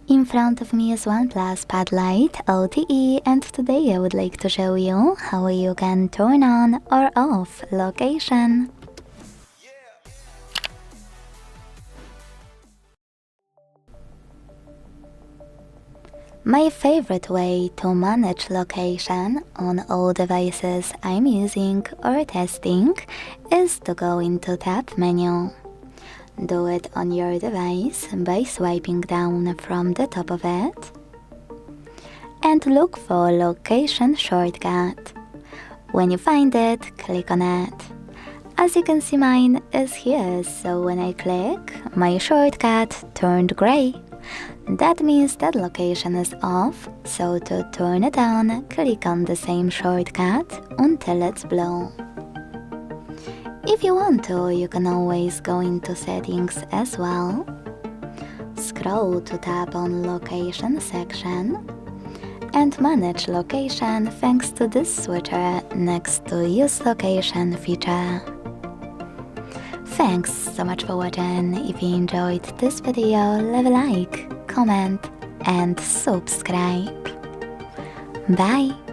In front of me is OnePlus Pad Lite LTE, and today I would like to show you how you can turn on or off location. My favorite way to manage location on all devices I'm using or testing is to go into Tab menu. Do it on your device by swiping down from the top of it and look for location shortcut. When you find it, click on it. As you can see, mine is here, so when I click, my shortcut turned gray. That means that location is off, so to turn it on, click on the same shortcut until it's blue. If you want to, you can always go into settings as well. Scroll to tap on location section and manage location thanks to this switcher next to use location feature. Thanks so much for watching. If you enjoyed this video, leave a like, comment and subscribe. Bye!